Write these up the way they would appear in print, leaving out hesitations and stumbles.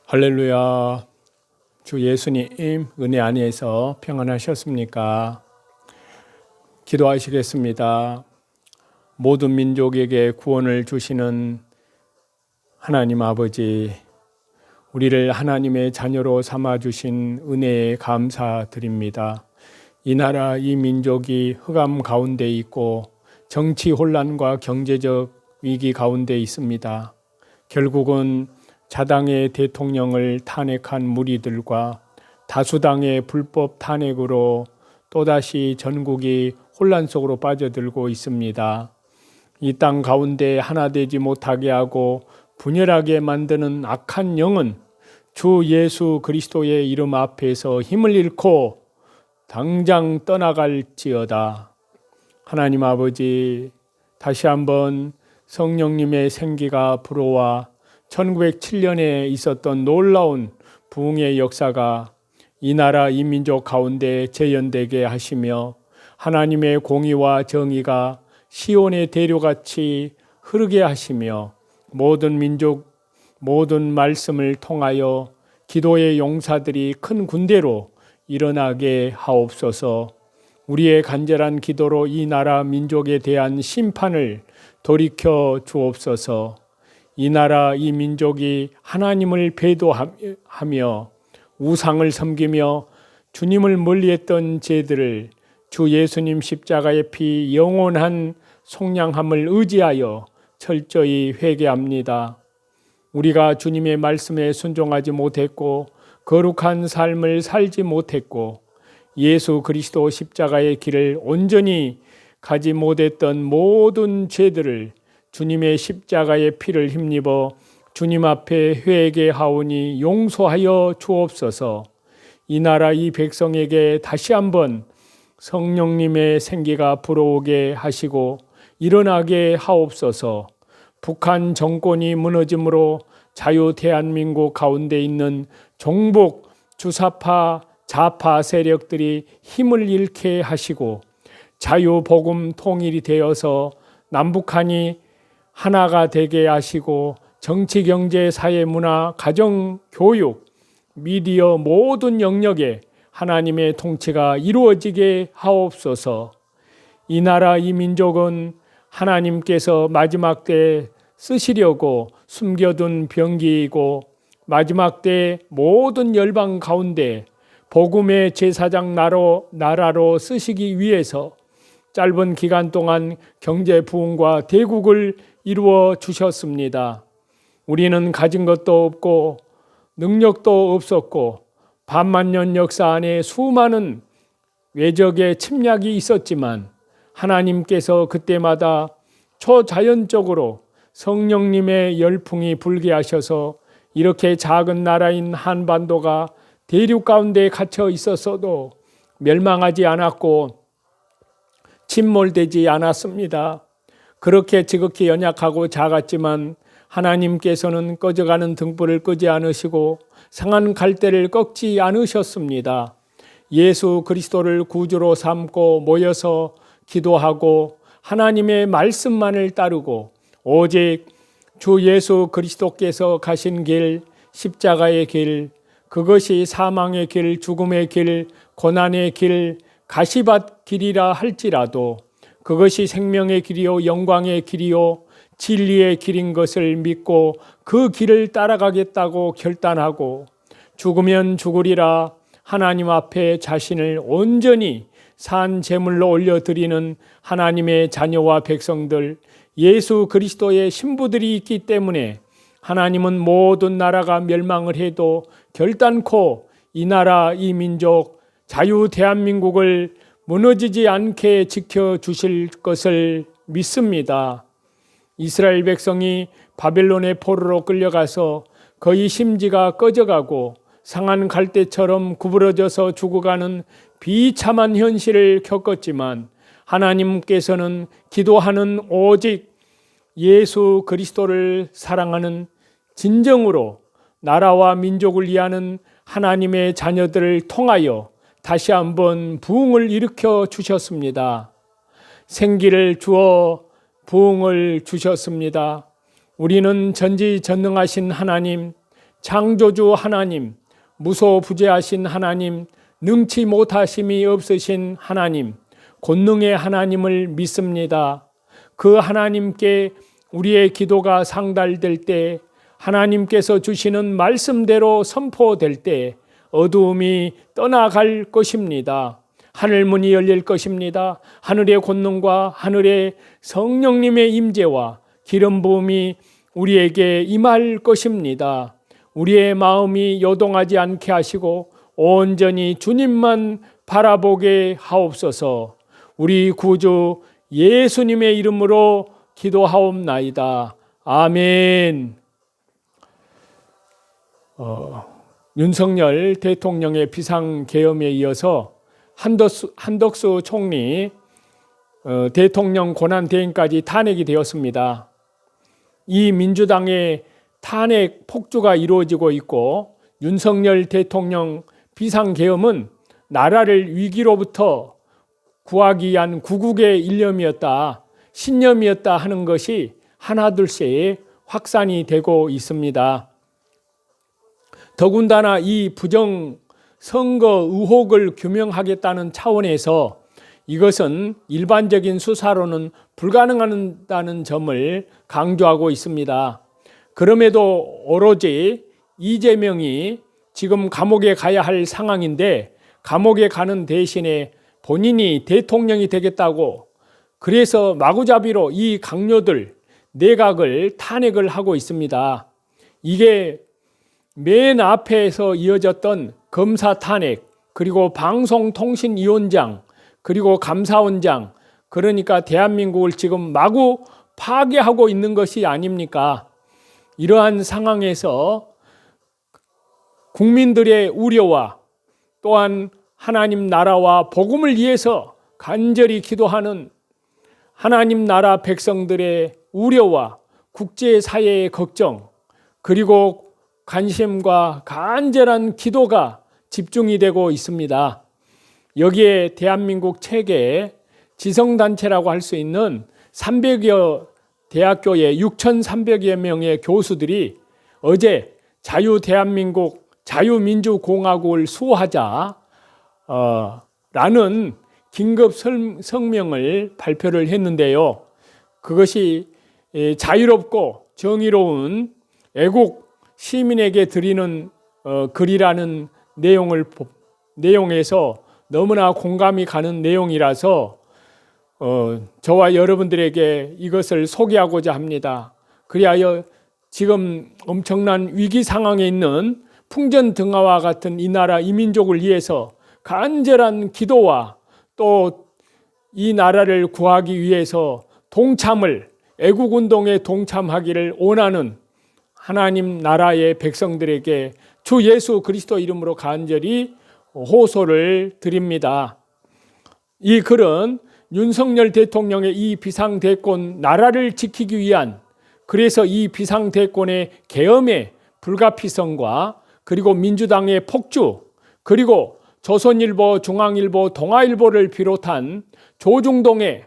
할렐루야. 주 예수님 은혜 안에서 평안하셨습니까? 기도하시겠습니다. 모든 민족에게 구원을 주시는 하나님 아버지, 우리를 하나님의 자녀로 삼아주신 은혜에 감사드립니다. 이 나라 이 민족이 흑암 가운데 있고 정치 혼란과 경제적 위기 가운데 있습니다. 결국은 자당의 대통령을 탄핵한 무리들과 다수당의 불법 탄핵으로 또다시 전국이 혼란 속으로 빠져들고 있습니다. 이 땅 가운데 하나 되지 못하게 하고 분열하게 만드는 악한 영은 주 예수 그리스도의 이름 앞에서 힘을 잃고 당장 떠나갈지어다. 하나님 아버지, 다시 한번 성령님의 생기가 불어와 1907년에 있었던 놀라운 부흥의 역사가 이 나라 이 민족 가운데 재현되게 하시며 하나님의 공의와 정의가 시온의 대류같이 흐르게 하시며 모든 민족 모든 말씀을 통하여 기도의 용사들이 큰 군대로 일어나게 하옵소서. 우리의 간절한 기도로 이 나라 민족에 대한 심판을 돌이켜 주옵소서. 이 나라 이 민족이 하나님을 배도하며 우상을 섬기며 주님을 멀리했던 죄들을 주 예수님 십자가의 피 영원한 속량함을 의지하여 철저히 회개합니다. 우리가 주님의 말씀에 순종하지 못했고 거룩한 삶을 살지 못했고 예수 그리스도 십자가의 길을 온전히 가지 못했던 모든 죄들을 주님의 십자가의 피를 힘입어 주님 앞에 회개하오니 용서하여 주옵소서. 이 나라 이 백성에게 다시 한번 성령님의 생기가 불어오게 하시고 일어나게 하옵소서. 북한 정권이 무너짐으로 자유 대한민국 가운데 있는 종북 주사파 좌파 세력들이 힘을 잃게 하시고 자유 복음 통일이 되어서 남북한이 하나가 되게 하시고 정치, 경제, 사회, 문화, 가정, 교육, 미디어 모든 영역에 하나님의 통치가 이루어지게 하옵소서. 이 나라 이 민족은 하나님께서 마지막 때 쓰시려고 숨겨둔 병기이고 마지막 때 모든 열방 가운데 복음의 제사장 나라로 쓰시기 위해서 짧은 기간 동안 경제 부흥과 대국을 이루어 주셨습니다. 우리는 가진 것도 없고 능력도 없었고 반만년 역사 안에 수많은 외적의 침략이 있었지만 하나님께서 그때마다 초자연적으로 성령님의 열풍이 불게 하셔서 이렇게 작은 나라인 한반도가 대륙 가운데 갇혀 있었어도 멸망하지 않았고 침몰되지 않았습니다. 그렇게 지극히 연약하고 작았지만 하나님께서는 꺼져가는 등불을 끄지 않으시고 상한 갈대를 꺾지 않으셨습니다. 예수 그리스도를 구주로 삼고 모여서 기도하고 하나님의 말씀만을 따르고 오직 주 예수 그리스도께서 가신 길, 십자가의 길, 그것이 사망의 길, 죽음의 길, 고난의 길, 가시밭 길이라 할지라도 그것이 생명의 길이요 영광의 길이요 진리의 길인 것을 믿고 그 길을 따라가겠다고 결단하고 죽으면 죽으리라 하나님 앞에 자신을 온전히 산 제물로 올려드리는 하나님의 자녀와 백성들 예수 그리스도의 신부들이 있기 때문에 하나님은 모든 나라가 멸망을 해도 결단코 이 나라 이 민족 자유 대한민국을 무너지지 않게 지켜주실 것을 믿습니다. 이스라엘 백성이 바벨론의 포로로 끌려가서 거의 심지가 꺼져가고 상한 갈대처럼 구부러져서 죽어가는 비참한 현실을 겪었지만 하나님께서는 기도하는 오직 예수 그리스도를 사랑하는 진정으로 나라와 민족을 위하는 하나님의 자녀들을 통하여 다시 한번 부흥을 일으켜 주셨습니다. 생기를 주어 부흥을 주셨습니다. 우리는 전지전능하신 하나님, 창조주 하나님, 무소부재하신 하나님, 능치 못하심이 없으신 하나님, 권능의 하나님을 믿습니다. 그 하나님께 우리의 기도가 상달될 때, 하나님께서 주시는 말씀대로 선포될 때 어두움이 떠나갈 것입니다. 하늘문이 열릴 것입니다. 하늘의 권능과 하늘의 성령님의 임재와 기름 부음이 우리에게 임할 것입니다. 우리의 마음이 요동하지 않게 하시고 온전히 주님만 바라보게 하옵소서. 우리 구주 예수님의 이름으로 기도하옵나이다. 아멘. 윤석열 대통령의 비상계엄에 이어서 한덕수 총리 대통령 권한대행까지 탄핵이 되었습니다. 이 민주당의 탄핵 폭주가 이루어지고 있고, 윤석열 대통령 비상계엄은 나라를 위기로부터 구하기 위한 구국의 일념이었다, 신념이었다 하는 것이 하나둘씩 확산이 되고 있습니다. 더군다나 이 부정 선거 의혹을 규명하겠다는 차원에서 이것은 일반적인 수사로는 불가능하다는 점을 강조하고 있습니다. 그럼에도 오로지 이재명이 지금 감옥에 가야 할 상황인데, 감옥에 가는 대신에 본인이 대통령이 되겠다고, 그래서 마구잡이로 이 강요들 내각을 탄핵을 하고 있습니다. 이게 맨 앞에서 이어졌던 검사 탄핵, 그리고 방송통신위원장, 그리고 감사원장, 그러니까 대한민국을 지금 마구 파괴하고 있는 것이 아닙니까? 이러한 상황에서 국민들의 우려와 또한 하나님 나라와 복음을 위해서 간절히 기도하는 하나님 나라 백성들의 우려와 국제사회의 걱정, 그리고 관심과 간절한 기도가 집중이 되고 있습니다. 여기에 대한민국 체계의 지성단체라고 할 수 있는 300여 대학교의 6,300여 명의 교수들이 어제 자유대한민국, 자유민주공화국을 수호하자 라는 긴급 성명을 발표를 했는데요. 그것이 자유롭고 정의로운 애국 시민에게 드리는 글이라는 내용에서 너무나 공감이 가는 내용이라서 저와 여러분들에게 이것을 소개하고자 합니다. 그리하여 지금 엄청난 위기 상황에 있는 풍전등화와 같은 이 나라 이 민족을 위해서 간절한 기도와 또 이 나라를 구하기 위해서 애국운동에 동참하기를 원하는 하나님 나라의 백성들에게 주 예수 그리스도 이름으로 간절히 호소를 드립니다. 이 글은 윤석열 대통령의 이 비상대권 나라를 지키기 위한, 그래서 이 비상대권의 계엄의 불가피성과 그리고 민주당의 폭주, 그리고 조선일보, 중앙일보, 동아일보를 비롯한 조중동을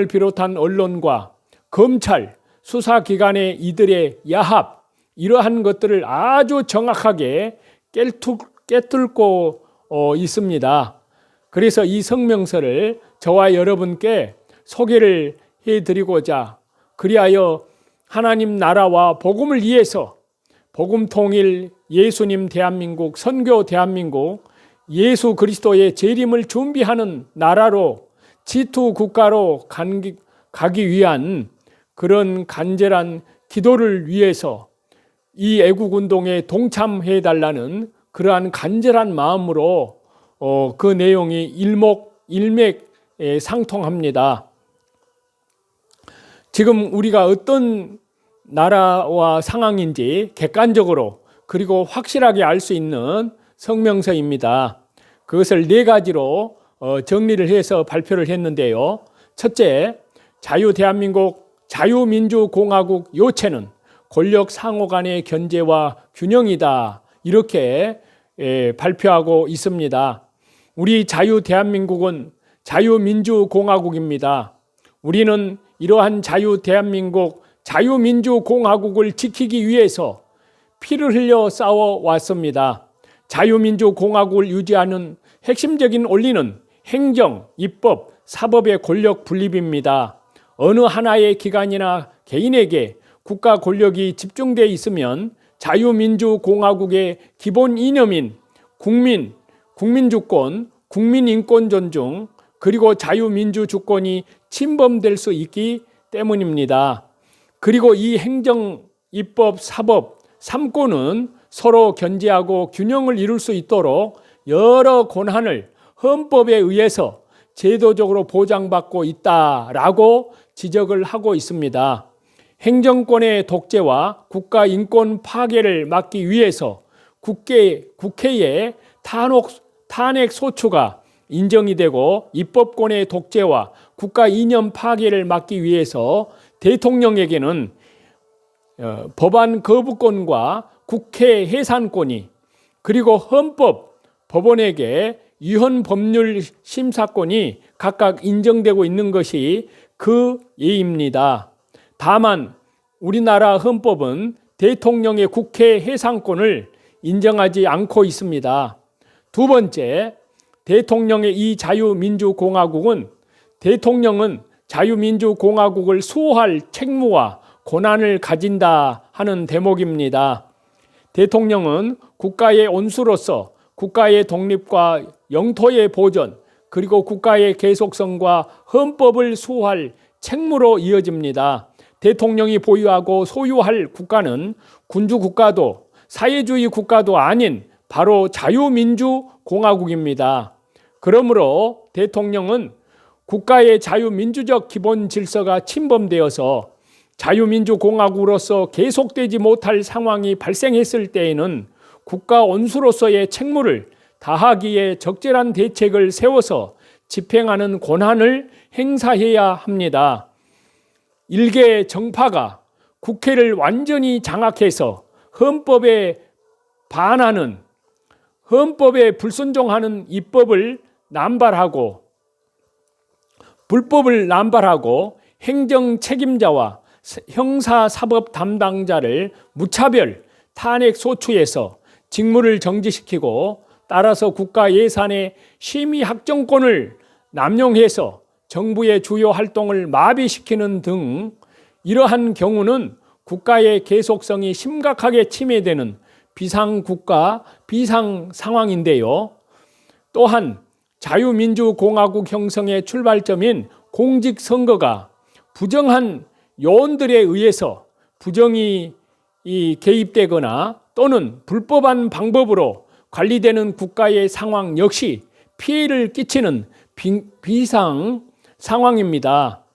비롯한 언론과 검찰, 수사기관의 이들의 야합, 이러한 것들을 아주 정확하게 깨뚫고 있습니다. 그래서 이 성명서를 저와 여러분께 소개를 해드리고자, 그리하여 하나님 나라와 복음을 위해서 복음 통일, 예수님 대한민국, 선교 대한민국, 예수 그리스도의 재림을 준비하는 나라로, 지투 국가로 가기 위한 그런 간절한 기도를 위해서 이 애국운동에 동참해달라는 그러한 간절한 마음으로 그 내용이 일맥상통합니다. 지금 우리가 어떤 나라와 상황인지 객관적으로 그리고 확실하게 알 수 있는 성명서입니다. 그것을 4가지로 정리를 해서 발표를 했는데요. 첫째, 자유대한민국, 자유민주공화국 요체는 권력 상호 간의 견제와 균형이다, 이렇게 발표하고 있습니다. 우리 자유대한민국은 자유민주공화국입니다. 우리는 이러한 자유대한민국, 자유민주공화국을 지키기 위해서 피를 흘려 싸워왔습니다. 자유민주공화국을 유지하는 핵심적인 원리는 행정, 입법, 사법의 권력 분립입니다. 어느 하나의 기관이나 개인에게 국가 권력이 집중되어 있으면 자유민주공화국의 기본 이념인 국민, 국민주권, 국민인권 존중, 그리고 자유민주주권이 침범될 수 있기 때문입니다. 그리고 이 행정, 입법, 사법, 삼권은 서로 견제하고 균형을 이룰 수 있도록 여러 권한을 헌법에 의해서 제도적으로 보장받고 있다라고 지적을 하고 있습니다. 행정권의 독재와 국가 인권 파괴를 막기 위해서 국회의 탄핵 소추가 인정이 되고, 입법권의 독재와 국가 이념 파괴를 막기 위해서 대통령에게는 법안 거부권과 국회 해산권이, 그리고 헌법, 법원에게 위헌 법률 심사권이 각각 인정되고 있는 것이 그 예입니다. 다만 우리나라 헌법은 대통령의 국회 해산권을 인정하지 않고 있습니다. 두 번째, 대통령의 이 자유민주공화국은 대통령은 자유민주공화국을 수호할 책무와 권한을 가진다 하는 대목입니다. 대통령은 국가의 원수로서 국가의 독립과 영토의 보존, 그리고 국가의 계속성과 헌법을 수호할 책무로 이어집니다. 대통령이 보유하고 소유할 국가는 군주국가도 사회주의 국가도 아닌 바로 자유민주공화국입니다. 그러므로 대통령은 국가의 자유민주적 기본 질서가 침범되어서 자유민주공화국으로서 계속되지 못할 상황이 발생했을 때에는 국가 원수로서의 책무를 다하기에 적절한 대책을 세워서 집행하는 권한을 행사해야 합니다. 일개 정파가 국회를 완전히 장악해서 헌법에 반하는, 헌법에 불순종하는 입법을 남발하고, 불법을 남발하고 행정 책임자와 형사사법 담당자를 무차별 탄핵 소추해서 직무를 정지시키고, 따라서 국가 예산의 심의 확정권을 남용해서 정부의 주요 활동을 마비시키는 등 이러한 경우는 국가의 계속성이 심각하게 침해되는 비상국가, 비상상황인데요. 또한 자유민주공화국 형성의 출발점인 공직선거가 부정한 요원들에 의해서 부정이 개입되거나 또는 불법한 방법으로 관리되는 국가의 상황 역시 피해를 끼치는 비상 상황입니다.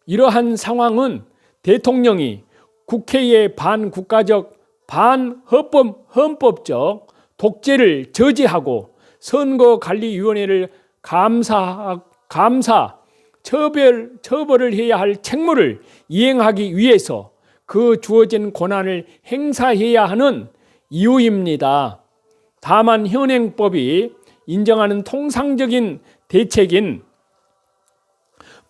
이러한 상황은 대통령이 국회의 반국가적, 반헌법적 독재를 저지하고 선거관리위원회를 처벌을 해야 할 책무를 이행하기 위해서 그 주어진 권한을 행사해야 하는 이유입니다. 다만 현행법이 인정하는 통상적인 대책인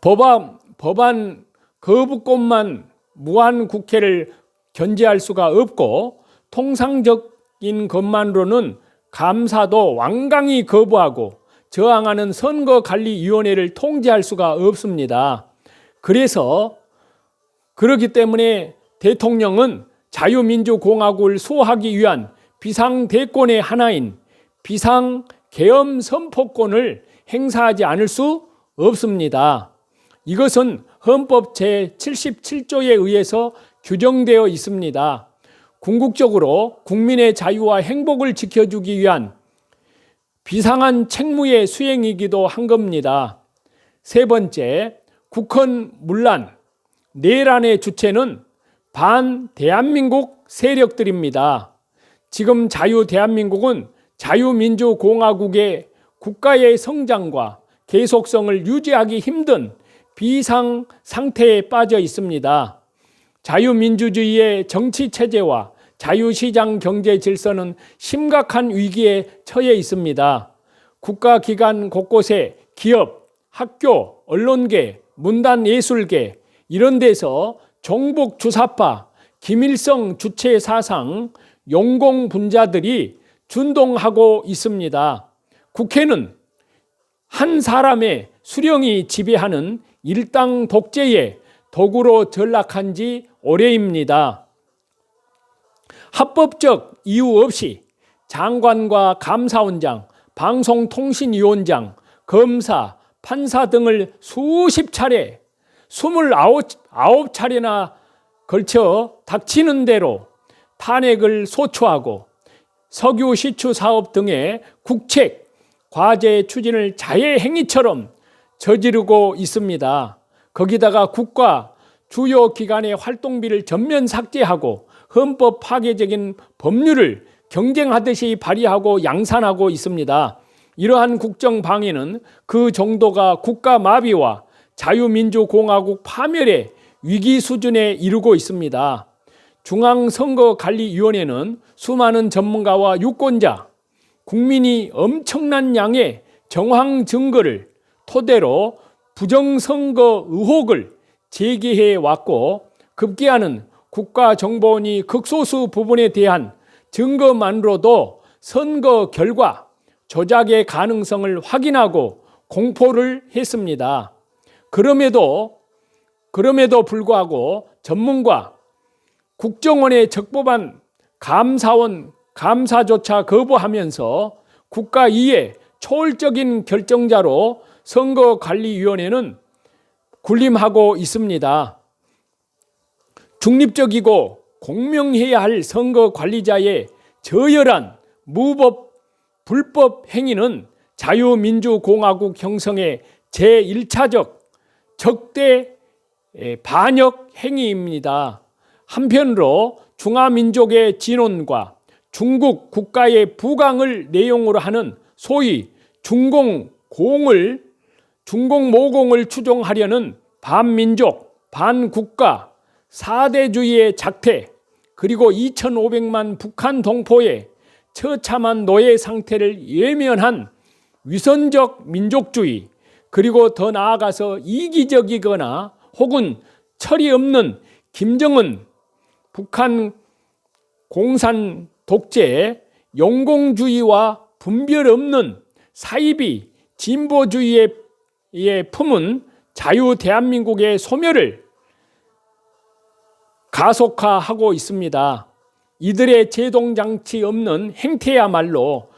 법안 거부권만 무한 국회를 견제할 수가 없고, 통상적인 것만으로는 감사도 완강히 거부하고 저항하는 선거관리위원회를 통제할 수가 없습니다. 그렇기 때문에 대통령은 자유민주공화국을 수호하기 위한 비상대권의 하나인 비상계엄 선포권을 행사하지 않을 수 없습니다. 이것은 헌법 제77조에 의해서 규정되어 있습니다. 궁극적으로 국민의 자유와 행복을 지켜주기 위한 비상한 책무의 수행이기도 한 겁니다. 세 번째, 국헌 문란, 내란의 주체는 반대한민국 세력들입니다. 지금 자유대한민국은 자유민주공화국의 국가의 성장과 계속성을 유지하기 힘든 비상 상태에 빠져 있습니다. 자유민주주의의 정치체제와 자유시장 경제 질서는 심각한 위기에 처해 있습니다. 국가기관 곳곳에 기업, 학교, 언론계, 문단예술계 이런 데서 종북 주사파, 김일성 주체 사상, 용공분자들이 준동하고 있습니다. 국회는 한 사람의 수령이 지배하는 일당 독재의 도구로 전락한 지 오래입니다. 합법적 이유 없이 장관과 감사원장, 방송통신위원장, 검사, 판사 등을 수십 차례, 29차례나 걸쳐 닥치는 대로 탄핵을 소추하고 석유 시추 사업 등의 국책, 과제 추진을 자해 행위처럼 저지르고 있습니다. 거기다가 국가 주요 기관의 활동비를 전면 삭제하고 헌법 파괴적인 법률을 경쟁하듯이 발의하고 양산하고 있습니다. 이러한 국정 방해는 그 정도가 국가 마비와 자유민주공화국 파멸의 위기 수준에 이르고 있습니다. 중앙선거관리위원회는 수많은 전문가와 유권자, 국민이 엄청난 양의 정황 증거를 토대로 부정선거 의혹을 제기해 왔고, 급기야는 국가정보원이 극소수 부분에 대한 증거만으로도 선거 결과 조작의 가능성을 확인하고 공포를 했습니다. 그럼에도 불구하고 전문가, 국정원에 적법한 감사원 감사조차 거부하면서 국가 이해 초월적인 결정자로 선거관리위원회는 군림하고 있습니다. 중립적이고 공명해야 할 선거관리자의 저열한 무법, 불법 행위는 자유민주공화국 형성의 제1차적 적대 반역 행위입니다. 한편으로 중화민족의 진원과 중국 국가의 부강을 내용으로 하는 소위 중공모공을 추종하려는 반민족, 반국가, 사대주의의 작태, 그리고 2,500만 북한 동포의 처참한 노예 상태를 예면한 위선적 민족주의, 그리고 더 나아가서 이기적이거나 혹은 철이 없는 김정은 북한 공산 독재, 용공주의와 분별 없는 사이비 진보주의의 품은 자유 대한민국의 소멸을 가속화하고 있습니다. 이들의 제동장치 없는 행태야말로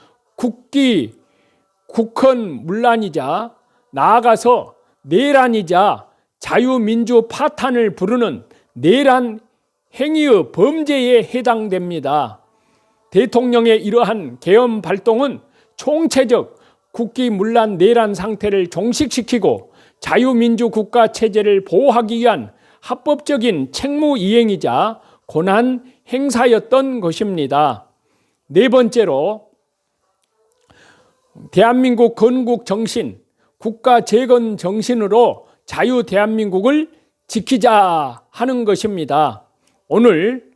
국헌문란이자 나아가서 내란이자 자유민주 파탄을 부르는 내란 행위의 범죄에 해당됩니다. 대통령의 이러한 계엄 발동은 총체적 국기문란 내란 상태를 종식시키고 자유민주 국가 체제를 보호하기 위한 합법적인 책무이행이자 권한 행사였던 것입니다. 네 번째로, 대한민국 건국 정신, 국가 재건 정신으로 자유 대한민국을 지키자 하는 것입니다. 오늘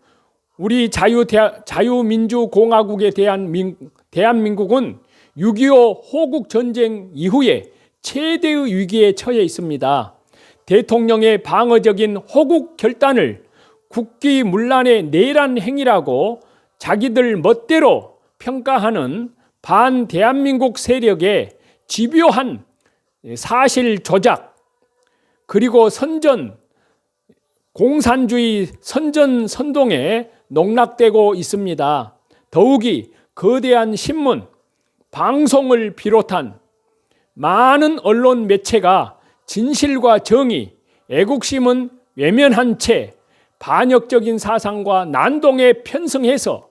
우리 자유민주공화국에 대한 대한민국은 6.25 호국전쟁 이후에 최대의 위기에 처해 있습니다. 대통령의 방어적인 호국 결단을 국기문란의 내란 행위라고 자기들 멋대로 평가하는 반대한민국 세력의 집요한 사실 조작, 그리고 공산주의 선전선동에 농락되고 있습니다. 더욱이 거대한 신문, 방송을 비롯한 많은 언론 매체가 진실과 정의, 애국심은 외면한 채 반역적인 사상과 난동에 편승해서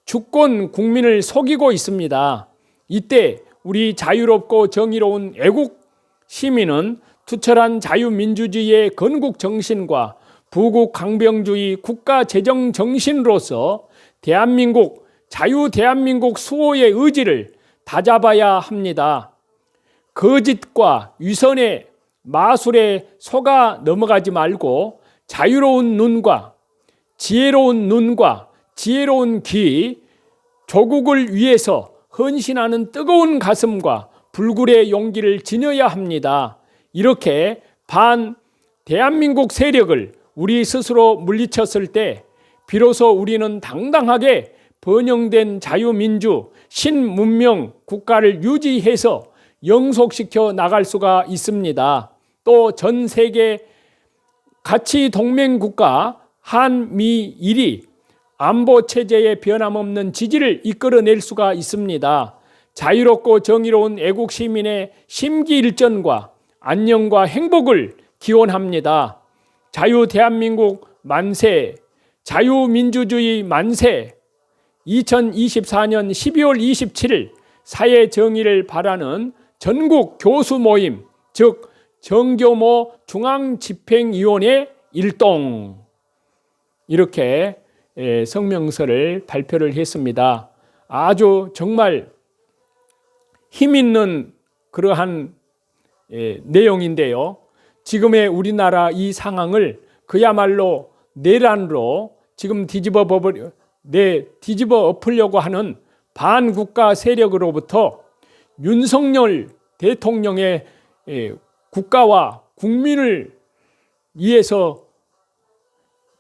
주권 국민을 속이고 있습니다. 이때 우리 자유롭고 정의로운 애국 시민은 투철한 자유민주주의의 건국 정신과 부국 강병주의 국가 재정 정신으로서 자유 대한민국 수호의 의지를 다잡아야 합니다. 거짓과 위선의 마술에 속아 넘어가지 말고 자유로운 눈과 지혜로운 귀, 조국을 위해서 헌신하는 뜨거운 가슴과 불굴의 용기를 지녀야 합니다. 이렇게 대한민국 세력을 우리 스스로 물리쳤을 때 비로소 우리는 당당하게 번영된 자유민주 신문명 국가를 유지해서 영속시켜 나갈 수가 있습니다. 또 전 세계 가치 동맹 국가 한미일이 안보 체제의 변함없는 지지를 이끌어낼 수가 있습니다. 자유롭고 정의로운 애국 시민의 심기일전과 안녕과 행복을 기원합니다. 자유 대한민국 만세, 자유민주주의 만세. 2024년 12월 27일 사회 정의를 바라는 전국 교수 모임, 즉 정교모 중앙집행위원회 일동, 이렇게 성명서를 발표를 했습니다. 아주 정말 힘있는 그러한 내용인데요. 지금의 우리나라 이 상황을 그야말로 내란으로 지금 뒤집어 엎으려고 하는 반국가 세력으로부터 윤석열 대통령의 국가와 국민을 위해서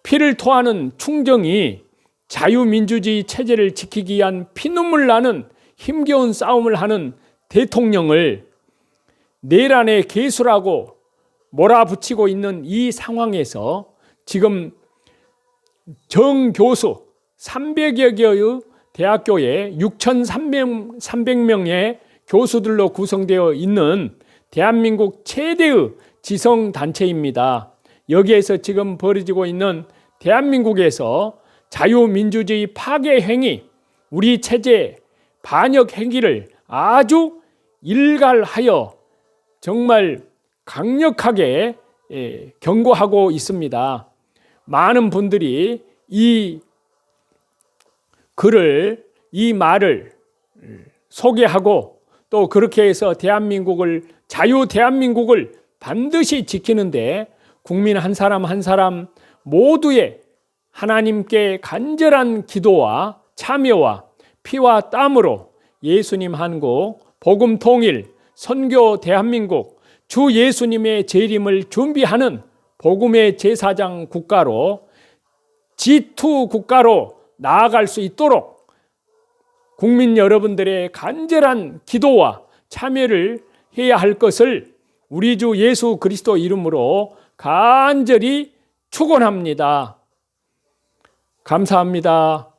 피를 토하는 충정이 자유민주주의 체제를 지키기 위한 피눈물 나는 힘겨운 싸움을 하는 대통령을 내란의 개수라고 몰아붙이고 있는 이 상황에서 지금 정교수 300여 개의 대학교에 6,300명의 교수들로 구성되어 있는 대한민국 최대의 지성단체입니다. 여기에서 지금 벌어지고 있는 대한민국에서 자유민주주의 파괴 행위, 우리 체제 반역 행위를 아주 일갈하여 정말 강력하게 경고하고 있습니다. 많은 분들이 이 글을, 이 말을 소개하고 또 그렇게 해서 자유 대한민국을 반드시 지키는데 국민 한 사람 한 사람 모두의 하나님께 간절한 기도와 참여와 피와 땀으로 예수님 한국, 복음 통일, 선교 대한민국, 주 예수님의 재림을 준비하는 복음의 제사장 국가로, G2 국가로 나아갈 수 있도록 국민 여러분들의 간절한 기도와 참여를 해야 할 것을 우리 주 예수 그리스도 이름으로 간절히 축원합니다. 감사합니다.